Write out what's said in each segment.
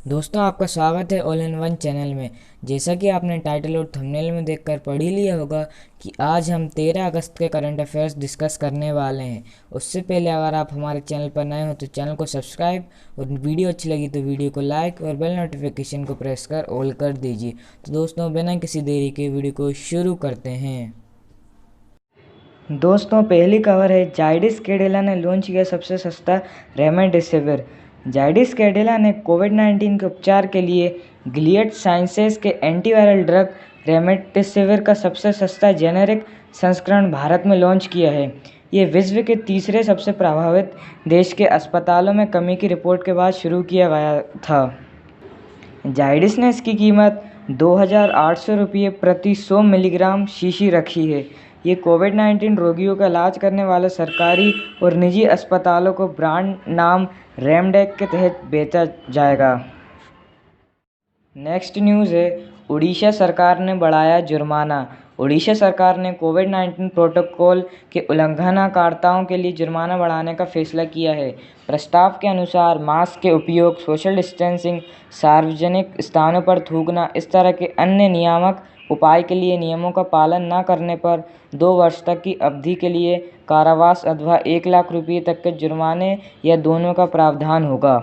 दोस्तों, आपका स्वागत है ऑल इन वन चैनल में। जैसा कि आपने टाइटल और थंबनेल में देखकर पढ़ ही लिया होगा कि आज हम 13 अगस्त के करंट अफेयर्स डिस्कस करने वाले हैं। उससे पहले अगर आप हमारे चैनल पर नए हो तो चैनल को सब्सक्राइब, और वीडियो अच्छी लगी तो वीडियो को लाइक और बेल नोटिफिकेशन को प्रेस कर ऑल कर दीजिए। तो दोस्तों, बिना किसी देरी के वीडियो को शुरू करते हैं। दोस्तों, पहली खबर है, जाइडस कैडिला ने लॉन्च किया सबसे सस्ता रेमडेसिविर। जाइडस कैडिला ने कोविड-19 के उपचार के लिए गिलियड साइंसेज के एंटीवायरल ड्रग रेमडेसिविर का सबसे सस्ता जेनेरिक संस्करण भारत में लॉन्च किया है। ये विश्व के तीसरे सबसे प्रभावित देश के अस्पतालों में कमी की रिपोर्ट के बाद शुरू किया गया था। जाइडस ने इसकी कीमत 2,800 रुपये प्रति 100 मिलीग्राम शीशी रखी है। ये कोविड-19 रोगियों का इलाज करने वाले सरकारी और निजी अस्पतालों को ब्रांड नाम रेमडेक के तहत बेचा जाएगा। नेक्स्ट न्यूज़ है, उड़ीसा सरकार ने बढ़ाया जुर्माना। उड़ीसा सरकार ने कोविड-19 प्रोटोकॉल के उल्लंघनकर्ताओं के लिए जुर्माना बढ़ाने का फैसला किया है। प्रस्ताव के अनुसार मास्क के उपयोग, सोशल डिस्टेंसिंग, सार्वजनिक स्थानों पर थूकना, इस तरह के अन्य नियामक उपाय के लिए नियमों का पालन न करने पर 2 वर्ष तक की अवधि के लिए कारावास अथवा 1 लाख रुपये तक के जुर्माने या दोनों का प्रावधान होगा।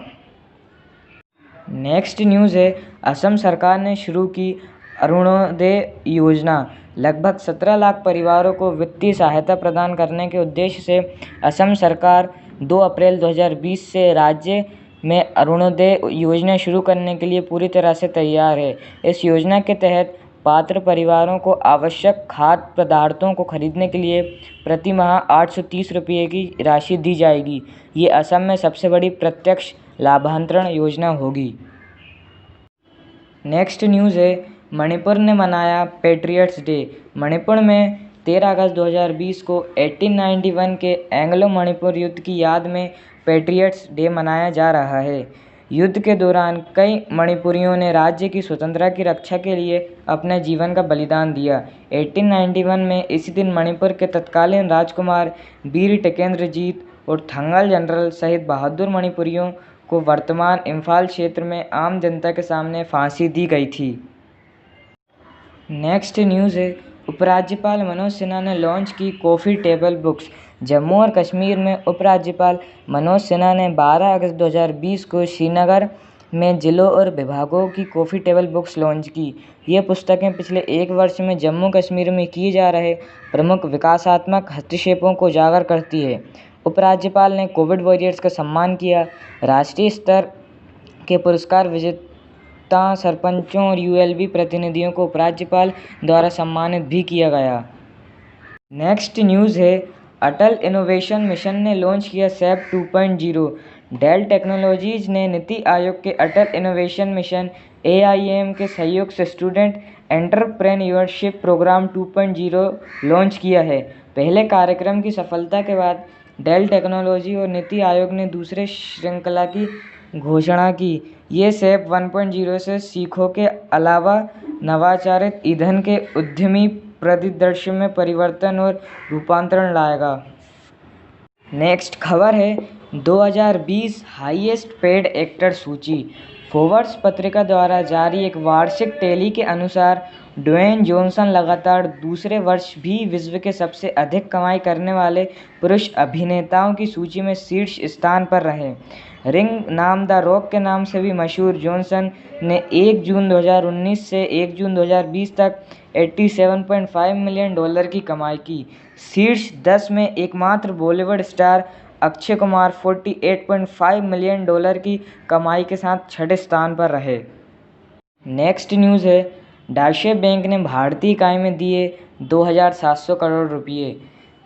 नेक्स्ट न्यूज़ है, असम सरकार ने शुरू की अरुणोदय योजना। लगभग 17 लाख परिवारों को वित्तीय सहायता प्रदान करने के उद्देश्य से असम सरकार 2 अप्रैल 2020 से राज्य में अरुणोदय योजना शुरू करने के लिए पूरी तरह से तैयार है। इस योजना के तहत पात्र परिवारों को आवश्यक खाद्य पदार्थों को खरीदने के लिए प्रति माह 830 रुपये की राशि दी जाएगी। ये असम में सबसे बड़ी प्रत्यक्ष लाभांतरण योजना होगी। नेक्स्ट न्यूज़ है, मणिपुर ने मनाया पैट्रियट्स डे। मणिपुर में 13 अगस्त 2020 को 1891 के एंग्लो मणिपुर युद्ध की याद में पैट्रियट्स डे मनाया जा रहा है। युद्ध के दौरान कई मणिपुरियों ने राज्य की स्वतंत्रता की रक्षा के लिए अपने जीवन का बलिदान दिया। 1891 में इसी दिन मणिपुर के तत्कालीन राजकुमार वीर टिकेंद्रजीत और थंगल जनरल सहित बहादुर मणिपुरियों को वर्तमान इम्फाल क्षेत्र में आम जनता के सामने फांसी दी गई थी। नेक्स्ट न्यूज़ है, उपराज्यपाल मनोज सिन्हा ने लॉन्च की कॉफ़ी टेबल बुक्स। जम्मू और कश्मीर में उपराज्यपाल मनोज सिन्हा ने 12 अगस्त 2020 को श्रीनगर में जिलों और विभागों की कॉफ़ी टेबल बुक्स लॉन्च की। ये पुस्तकें पिछले 1 वर्ष में जम्मू कश्मीर में किए जा रहे प्रमुख विकासात्मक हस्तक्षेपों को उजागर करती है। उपराज्यपाल ने कोविड वॉरियर्स का सम्मान किया। राष्ट्रीय स्तर के पुरस्कार विजेता सरपंचों और यूएलबी प्रतिनिधियों को उपराज्यपाल द्वारा सम्मानित भी किया गया। नेक्स्ट न्यूज़ है, अटल इनोवेशन मिशन ने लॉन्च किया सैप 2.0। डेल टेक्नोलॉजीज ने नीति आयोग के अटल इनोवेशन मिशन AIM के सहयोग से स्टूडेंट एंटरप्रेन्योरशिप प्रोग्राम 2.0 लॉन्च किया है। पहले कार्यक्रम की सफलता के बाद डेल टेक्नोलॉजी और नीति आयोग ने दूसरे श्रृंखला की घोषणा की। ये सैप 1.0 से सीखों के अलावा नवाचारित ईंधन के उद्यमी परिदृश्य में परिवर्तन और रूपांतरण लाएगा। नेक्स्ट खबर है, 2020 हाईएस्ट पेड एक्टर सूची। फोर्ब्स पत्रिका द्वारा जारी एक वार्षिक टैली के अनुसार ड्वेन जॉनसन लगातार दूसरे वर्ष भी विश्व के सबसे अधिक कमाई करने वाले पुरुष अभिनेताओं की सूची में शीर्ष स्थान पर रहे। रिंग नाम द रॉक के नाम से भी मशहूर जॉनसन ने 1 जून 2019 से 1 जून 2020 तक $87.5 मिलियन की कमाई की। शीर्ष 10 में एकमात्र बॉलीवुड स्टार अक्षय कुमार $48.5 मिलियन की कमाई के साथ छठे स्थान पर रहे। नेक्स्ट न्यूज़ है, डाइशे बैंक ने भारतीय इकाई में दिए 2,700 करोड़ रुपये।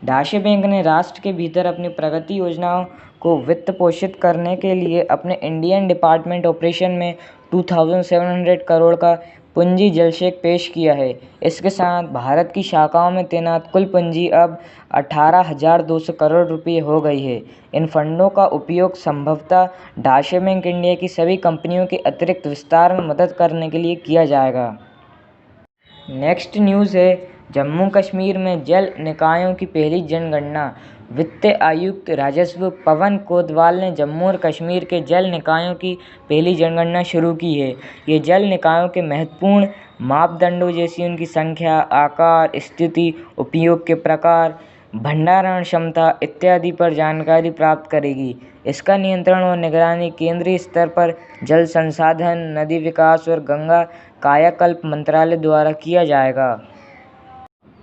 डाइशे बैंक ने राष्ट्र के भीतर अपनी प्रगति योजनाओं को वित्त पोषित करने के लिए अपने इंडियन डिपार्टमेंट ऑपरेशन में 2,700 करोड़ का पूंजी जलशेक पेश किया है। इसके साथ भारत की शाखाओं में तैनात कुल पूंजी अब 18,200 करोड़ रुपये हो गई है। इन फंडों का उपयोग संभवतः डाइशे बैंक इंडिया की सभी कंपनियों के अतिरिक्त विस्तार में मदद करने के लिए किया जाएगा। नेक्स्ट न्यूज़ है, जम्मू कश्मीर में जल निकायों की पहली जनगणना। वित्त आयुक्त राजस्व पवन कोतवाल ने जम्मू और कश्मीर के जल निकायों की पहली जनगणना शुरू की है। ये जल निकायों के महत्वपूर्ण मापदंडों जैसी उनकी संख्या, आकार, स्थिति, उपयोग के प्रकार, भंडारण क्षमता इत्यादि पर जानकारी प्राप्त करेगी। इसका नियंत्रण और निगरानी केंद्रीय स्तर पर जल संसाधन, नदी विकास और गंगा कायाकल्प मंत्रालय द्वारा किया जाएगा।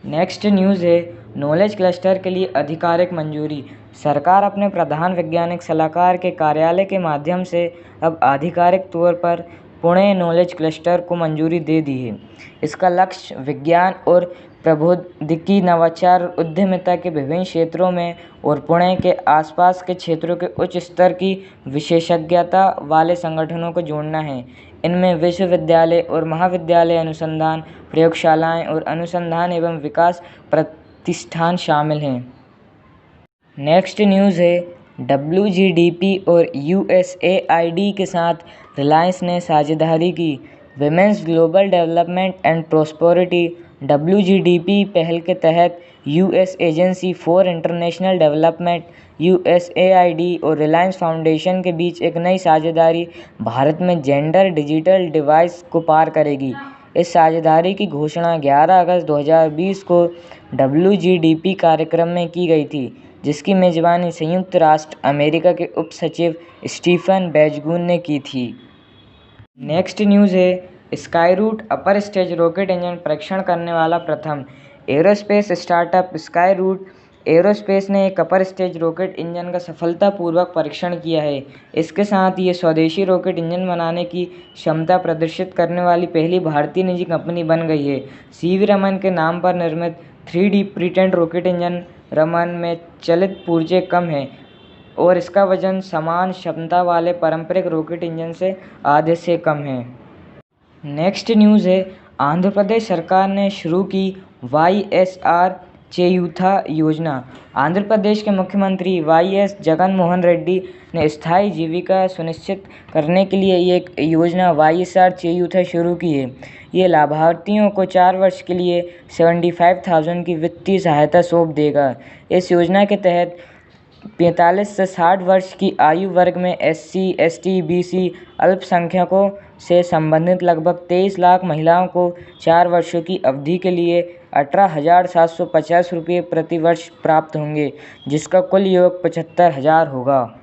नेक्स्ट न्यूज़ है नॉलेज क्लस्टर के लिए आधिकारिक मंजूरी। सरकार अपने प्रधान वैज्ञानिक सलाहकार के कार्यालय के माध्यम से अब आधिकारिक तौर पर पुणे नॉलेज क्लस्टर को मंजूरी दे दी है। इसका लक्ष्य विज्ञान और प्रौद्योगिकी, नवाचार और उद्यमिता के विभिन्न क्षेत्रों में और पुणे के आसपास के क्षेत्रों के उच्च स्तर की विशेषज्ञता वाले संगठनों को जोड़ना है। इनमें विश्वविद्यालय और महाविद्यालय, अनुसंधान प्रयोगशालाएं और अनुसंधान एवं विकास प्रतिष्ठान शामिल हैं। नेक्स्ट न्यूज़ है WGDP और USAID के साथ रिलायंस ने साझेदारी की। Women's global development and prosperity WGDP पहल के तहत US agency for international development USAID और रिलायंस फाउंडेशन के बीच एक नई साझेदारी भारत में जेंडर डिजिटल डिवाइस को पार करेगी। इस साझेदारी की घोषणा 11 अगस्त 2020 को WGDP कार्यक्रम में की गई थी, जिसकी मेजबानी संयुक्त राष्ट्र अमेरिका के उप सचिव स्टीफन बेजगुन ने की थी। नेक्स्ट न्यूज़ है Skyroot upper stage rocket engine परीक्षण करने वाला प्रथम aerospace startup Skyroot Aerospace ने एक अपर स्टेज रॉकेट इंजन का सफलतापूर्वक परीक्षण किया है। इसके साथ ये स्वदेशी रॉकेट इंजन बनाने की क्षमता प्रदर्शित करने वाली पहली भारतीय निजी कंपनी बन गई है। CV रमन के नाम पर निर्मित 3D printed rocket engine Raman में चलित पुर्जे कम है और इसका वजन समान क्षमता वाले पारंपरिक रॉकेट इंजन से आधे से कम है। नेक्स्ट न्यूज़ है आंध्र प्रदेश सरकार ने शुरू की YSR चेयूथा योजना। आंध्र प्रदेश के मुख्यमंत्री YS जगन मोहन रेड्डी ने स्थायी जीविका सुनिश्चित करने के लिए एक योजना YSR चेयूथा शुरू की है। ये लाभार्थियों को 4 वर्ष के लिए 75,000 की वित्तीय सहायता सौंप देगा। इस योजना के तहत 45 से 60 वर्ष की आयु वर्ग में SC, ST, BC अल्पसंख्यकों से संबंधित लगभग 23 लाख महिलाओं को 4 वर्षों की अवधि के लिए 18,750 रुपये प्रति वर्ष प्राप्त होंगे, जिसका कुल योग 75,000 होगा।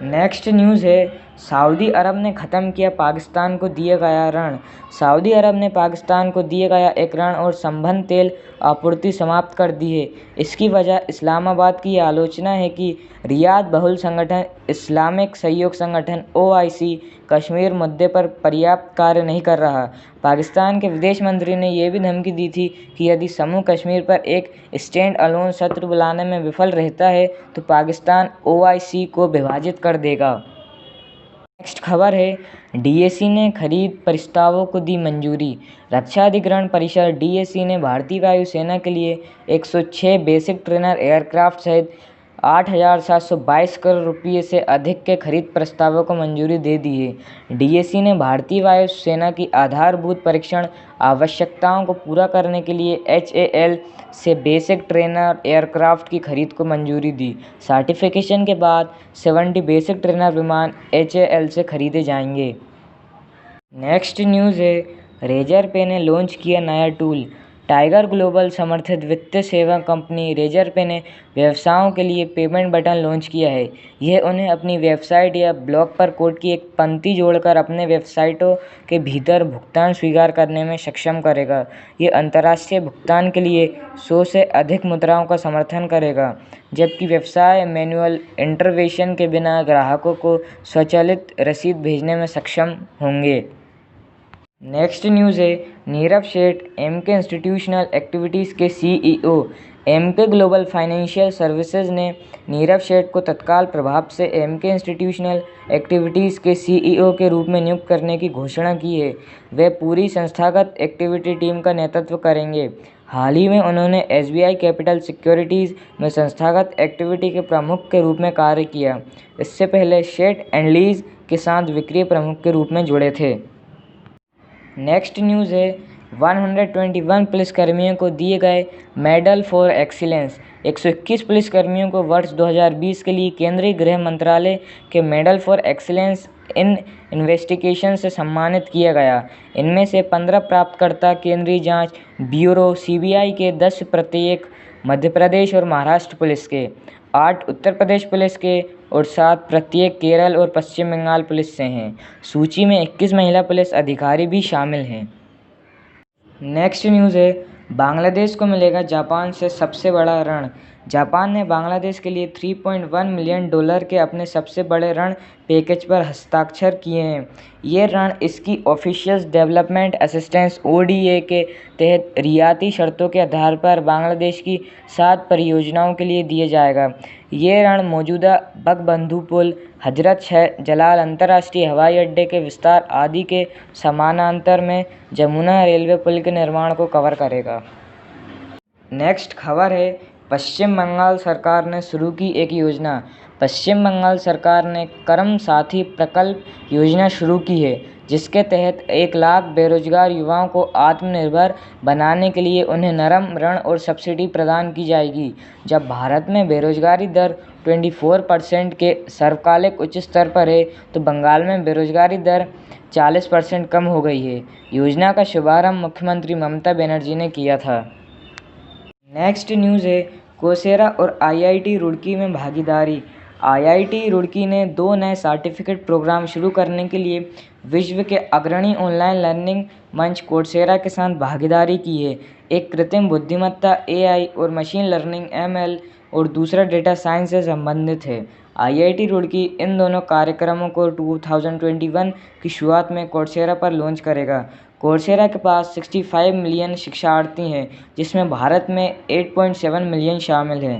नेक्स्ट न्यूज़ है सऊदी अरब ने ख़त्म किया पाकिस्तान को दिया गया ऋण। सऊदी अरब ने पाकिस्तान को दिए गया एक ऋण और संबद्ध तेल आपूर्ति समाप्त कर दी है। इसकी वजह इस्लामाबाद की आलोचना है कि रियाद बहुल संगठन इस्लामिक सहयोग संगठन OIC कश्मीर मुद्दे पर पर्याप्त कार्य नहीं कर रहा। पाकिस्तान के विदेश मंत्री ने यह भी धमकी दी थी कि यदि समूह कश्मीर पर एक स्टैंड अलोन सत्र बुलाने में विफल रहता है तो पाकिस्तान OIC को विभाजित कर देगा। नेक्स्ट खबर है DAC ने खरीद प्रस्तावों को दी मंजूरी। रक्षा अधिग्रहण परिषद DAC ने भारतीय वायुसेना के लिए 106 बेसिक ट्रेनर एयरक्राफ्ट सहित 8,722 करोड़ रुपये से अधिक के खरीद प्रस्तावों को मंजूरी दे दी है। DAC ने भारतीय वायुसेना की आधारभूत परीक्षण आवश्यकताओं को पूरा करने के लिए HAL से बेसिक ट्रेनर एयरक्राफ्ट की खरीद को मंजूरी दी। सर्टिफिकेशन के बाद 70 बेसिक ट्रेनर विमान HAL से खरीदे जाएंगे। नेक्स्ट न्यूज़ है रेजर पे ने लॉन्च किया नया टूल। टाइगर ग्लोबल समर्थित वित्तीय सेवा कंपनी रेजर पे ने व्यवसायों के लिए पेमेंट बटन लॉन्च किया है। यह उन्हें अपनी वेबसाइट या ब्लॉग पर कोड की एक पंक्ति जोड़कर अपने वेबसाइटों के भीतर भुगतान स्वीकार करने में सक्षम करेगा। यह अंतर्राष्ट्रीय भुगतान के लिए 100 से अधिक मुद्राओं का समर्थन करेगा, जबकि व्यवसाय मैनुअल इंटरवेंशन के बिना ग्राहकों को स्वचालित रसीद भेजने में सक्षम होंगे। नेक्स्ट न्यूज़ है Nirav Sheth MK institutional activities के CEO। MK global financial services ने नीरव शेठ को तत्काल प्रभाव से MK इंस्टीट्यूशनल एक्टिविटीज़ के CEO के रूप में नियुक्त करने की घोषणा की है। वे पूरी संस्थागत एक्टिविटी टीम का नेतृत्व करेंगे। हाल ही में उन्होंने SBI कैपिटल सिक्योरिटीज़ में संस्थागत एक्टिविटी के प्रमुख के रूप में कार्य किया। इससे पहले शेठ एंडलीज के साथ विक्री प्रमुख के रूप में जुड़े थे। नेक्स्ट न्यूज़ है 121 पुलिसकर्मियों को दिए गए मेडल फॉर एक्सीलेंस। 121 पुलिसकर्मियों को वर्ष 2020 के लिए केंद्रीय गृह मंत्रालय के medal for excellence in investigation से सम्मानित किया गया। इनमें से 15 प्राप्तकर्ता केंद्रीय जांच ब्यूरो (सीबीआई) के, 10 प्रत्येक मध्य प्रदेश और महाराष्ट्र पुलिस के, 8 उत्तर प्रदेश पुलिस के और 7 प्रत्येक केरल और पश्चिम बंगाल पुलिस से हैं। सूची में 21 महिला पुलिस अधिकारी भी शामिल हैं। नेक्स्ट न्यूज़ है, बांग्लादेश को मिलेगा जापान से सबसे बड़ा ऋण। जापान ने बांग्लादेश के लिए $3.1 मिलियन के अपने सबसे बड़े ऋण पैकेज पर हस्ताक्षर किए हैं। ये ऋण इसकी ऑफिशियल डेवलपमेंट असिस्टेंस (ODA) के तहत रियायती शर्तों के आधार पर बांग्लादेश की 7 परियोजनाओं के लिए दिया जाएगा। ये ऋण मौजूदा बंगबंधु पुल, हजरत शाहजलाल अंतर्राष्ट्रीय हवाई अड्डे के विस्तार आदि के समानांतर में जमुना रेलवे पुल के निर्माण को कवर करेगा। नेक्स्ट खबर है, पश्चिम बंगाल सरकार ने शुरू की एक योजना। पश्चिम बंगाल सरकार ने कर्म साथी प्रकल्प योजना शुरू की है, जिसके तहत 1 लाख बेरोजगार युवाओं को आत्मनिर्भर बनाने के लिए उन्हें नरम ऋण और सब्सिडी प्रदान की जाएगी। जब भारत में बेरोजगारी दर 24% के सर्वकालिक उच्च स्तर पर है, तो बंगाल में बेरोजगारी दर 40% कम हो गई है। योजना का शुभारंभ मुख्यमंत्री ममता बनर्जी ने किया था। नेक्स्ट न्यूज़ है, कोर्सेरा और IIT रुड़की में भागीदारी। IIT रुड़की ने 2 नए सर्टिफिकेट प्रोग्राम शुरू करने के लिए विश्व के अग्रणी ऑनलाइन लर्निंग मंच कोर्सेरा के साथ भागीदारी की है। एक कृत्रिम बुद्धिमत्ता AI और मशीन लर्निंग ML और दूसरा डेटा साइंस से संबंधित है। IIT रुड़की इन दोनों कार्यक्रमों को 2021 की शुरुआत में कोर्सेरा पर लॉन्च करेगा। कोर्सेरा के पास 65 मिलियन शिक्षार्थी हैं, जिसमें भारत में 8.7 मिलियन शामिल हैं।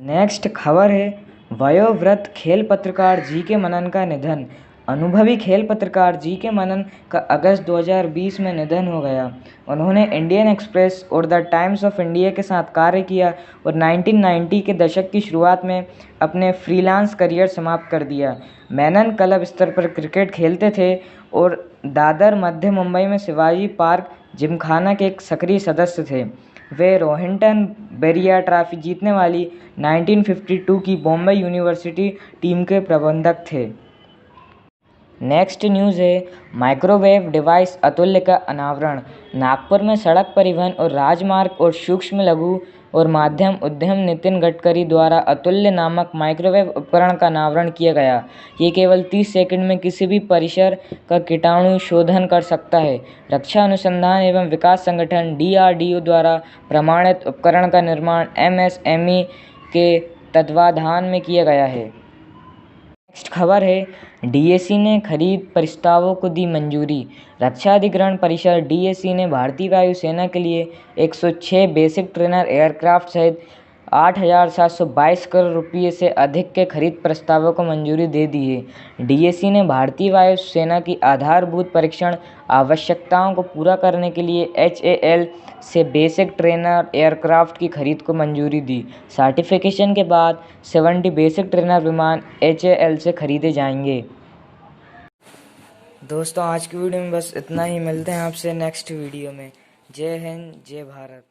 नेक्स्ट खबर है, वयोवृद्ध खेल पत्रकार GK मनन का निधन। अनुभवी खेल पत्रकार GK मनन का अगस्त 2020 में निधन हो गया। उन्होंने इंडियन एक्सप्रेस और द टाइम्स ऑफ इंडिया के साथ कार्य किया और 1990 के दशक की शुरुआत में अपने फ्रीलांस करियर समाप्त कर दिया। मेनन क्लब स्तर पर क्रिकेट खेलते थे और दादर मध्य मुंबई में शिवाजी पार्क जिमखाना के एक सक्रिय सदस्य थे। वे रोहिंटन बेरिया ट्रॉफी जीतने वाली 1952 की बॉम्बे यूनिवर्सिटी टीम के प्रबंधक थे। नेक्स्ट न्यूज़ है, माइक्रोवेव डिवाइस अतुल्य का अनावरण। नागपुर में सड़क परिवहन और राजमार्ग और सूक्ष्म लघु और मध्यम उद्यम नितिन गडकरी द्वारा अतुल्य नामक माइक्रोवेव उपकरण का अनावरण किया गया। ये केवल 30 सेकंड में किसी भी परिसर का कीटाणु शोधन कर सकता है। रक्षा अनुसंधान एवं विकास संगठन DRDO द्वारा प्रमाणित उपकरण का निर्माण MSME के तत्वाधान में किया गया है। नेक्स्ट खबर है, DAC ने खरीद प्रस्तावों को दी मंजूरी। रक्षा अधिग्रहण परिषद DAC ने भारतीय वायुसेना के लिए 106 बेसिक ट्रेनर एयरक्राफ्ट सहित 8,722 करोड़ रुपये से अधिक के खरीद प्रस्तावों को मंजूरी दे दी है। DAC ने भारतीय वायुसेना की आधारभूत परीक्षण आवश्यकताओं को पूरा करने के लिए HAL से बेसिक ट्रेनर एयरक्राफ्ट की खरीद को मंजूरी दी। सर्टिफिकेशन के बाद 70 बेसिक ट्रेनर विमान HAL से खरीदे जाएंगे। दोस्तों, आज की वीडियो में बस इतना ही। मिलते हैं आपसे नेक्स्ट वीडियो में। जय हिंद, जय भारत।